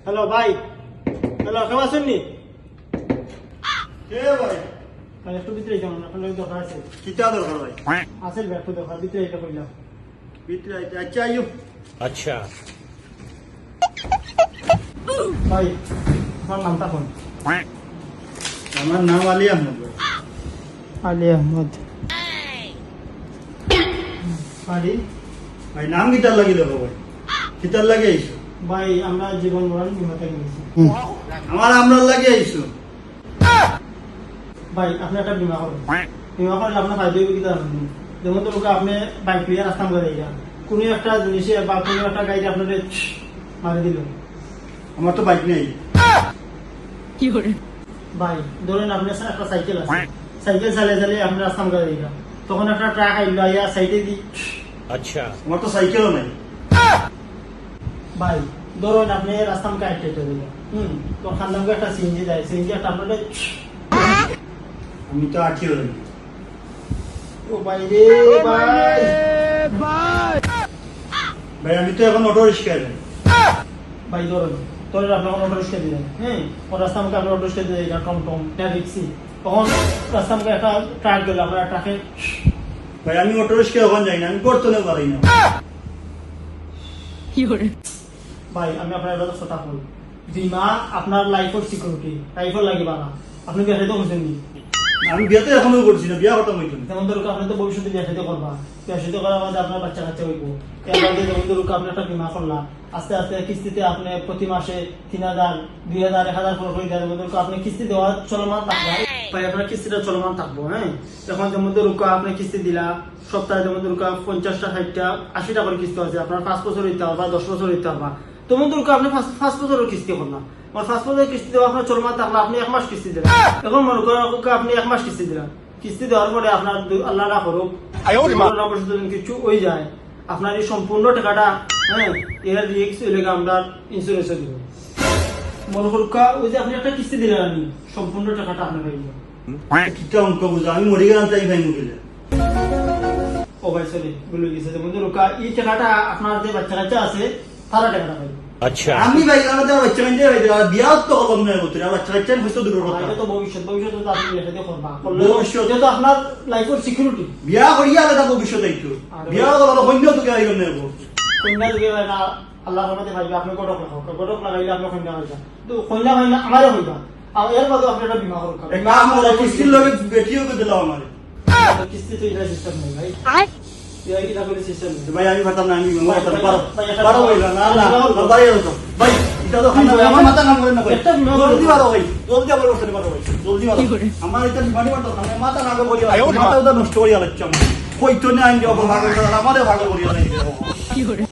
Hello ভাই, hello কেমন আছেন নি? কে ভাই? ভাই একটু ভিতরে যান, আপনার দরকার আছে। কিতা দরকার ভাই? আছে ভাই একটু দরকার, ভিতরে এটা কইলাম। ভিতরে আইতে আচ্ছা আইও। अच्छा ভাই আপনার নামটা কোন? আমার নাম আলী আহমদ ভাই। আলী আহমদ। বাড়ি? ভাই নাম কিতার লাগি দেখো ভাই, কিতার লাগে আইছো? ভাই আমরা জীবন মরণ বিমাতে গেছি। আমার আমরার লাগে আইছো। ভাই আপনি একটা বিমা করেন, বিমা করলে আপনার ফায়দা হবে কিতা জানেন? যেমন তো লোক আপনি বাইক নিয়ে রাস্তা করে যান, কোনো একটা জিনিসে বা কোনো একটা গাড়ি আপনার মারি দিল, আমার তো বাইক নেই। ভাই ধরেন আপনার একটা সাইকেল আছে, সাইকেল চালিয়ে চালিয়ে আপনি রাস্তা করে যান, তখন একটা ট্রাক আইলো আইয়া সাইডে দি। अच्छा আমার তো সাইকেলও নাই। ভাই ধরুন আপনি রাস্তা আমাকে আটকে দিলেন, তো খান্দামকে একটা সিএনজি দেয়, সিএনজি একটা আপনাদের আমি তো আঠিও নাই। ও ভাই রে ভাই, ভাই আমি তো এখন অটো রিক্সায় যাই। ভাই ধরুন ধরুন আপনি এখন অটো রিক্সা দিলেন, ও রাস্তা আমাকে আপনি অটো রিক্সা দিয়ে দিলেন, টমটম ট্যাক্সি, তখন রাস্তা আমাকে একটা ট্রাক গেল, আপনার ট্রাকে ভাই আমি অটো রিক্সায় এখন যাই না, আমি করতে পারি না। ভাই আমি আপনার একটা কথা বলি, বিমা আপনার লাইফের সিকিউরিটি, লাইফের লাগিব না। আপনি বিয়ে সাথে করছেন নি? আমি বিয়েতে এখনো করছি না, বিয়া কথা হইতো না। যেমন ধরুন আপনি তো ভবিষ্যতে বিয়ে সাথে করবা, বিয়ে সাথে করার মধ্যে আপনার বাচ্চা কাচ্চা হইব, এর মধ্যে যেমন ধরুন আপনি একটা বিমা করলা, আস্তে আস্তে কিস্তিতে আপনি প্রতি মাসে 3000, 2000, 1000 করে দেওয়ার মধ্যে আপনি কিস্তি দেওয়া চলমান থাকবে। ভাই আপনার কিস্তিটা চলমান থাকবো, এখন যেমন ধরুন আপনি কিস্তি দিলা সপ্তাহে, যেমন ধরুন 50টা 60টা 80টা করে কিস্তি আছে, আপনার 5 বছর হইতে পারবা, 10 বছর হইতে পারবা। তেমন ধরুন আপনি 5 বছরের কিস্তি করলাম, 5 বছরের কিস্তি দেওয়া আপনার চলমান থাকলে আপনি 1 মাস কিস্তি দিলেন। এখন মনে করেন আপনি 1 মাস কিস্তি দিলেন, কিস্তি দেওয়ার পরে আপনার আল্লাহ না করুক কিছু হয়ে যায়, আপনার এই সম্পূর্ণ টাকাটা এর রিস্ক হইলে আমরা ইন্স্যুরেন্স দিব। মনে করুক ওই যে আপনি একটা কিস্তি দিলেন, আমি সম্পূর্ণ টাকাটা আপনি পাইবেন। কিতা অঙ্ক বুঝা, আমি মরি গেলাম তাই ভাই মুখিলে। ও ভাই সরি ভুলে গেছে, যেমন ধরুন এই টাকাটা আপনার যে বাচ্চা কাচ্চা আছে তারা টাকাটা পাইবে। अच्छा আমি ভাই আমাদের বাচ্চা কাচ্চা ভাই বিয়া তো করলাম না বলতে, বাচ্চা কাচ্চা হইতো দূরের কথা। এটা তো ভবিষ্যৎ, ভবিষ্যতে তো আপনি বিয়ে সাথে করবা, করলে ভবিষ্যৎ। এটা তো আপনার লাইফের সিকিউরিটি। বিয়া করিয়া আলাদা ভবিষ্যৎ আইতো, বিয়া করার অন্য তো কে আইলো না। কন্যা যদি হয় না আল্লাহর রহমতে পাইবে, আপনি গডক লাগাও, গডক লাগাইলে আপনি কন্যা হইবা, তো কন্যা হয় না আমারও হইবা, আর এর মধ্যে আপনি একটা বিমা করুন। এক কাম হলো কিস্তির লগে বেটিও কে দিলাম আমারে। কিস্তি তো এটা সিস্টেম নেই ভাই, এই এটা করে সিস্টেম নেই। ভাই আমি পারতাম না, আমি পারতাম পারো ভাই, একটা পারো ভাই, না না বাড়ি যাও ভাই, এটা তো খানা আমার মাথা কাম করে না ভাই, একটা বিমা জলদি পারো ভাই, জলদি আবার বসতে পারো ভাই, জলদি পারো। আমার এটা বিমানি পারতো না, মাথা না করে মাথা নষ্ট করিয়া লাগছে আমার, কইতো না আইন যাবো ভাগ করে আমারে ভাগ করিয়া লাগছে।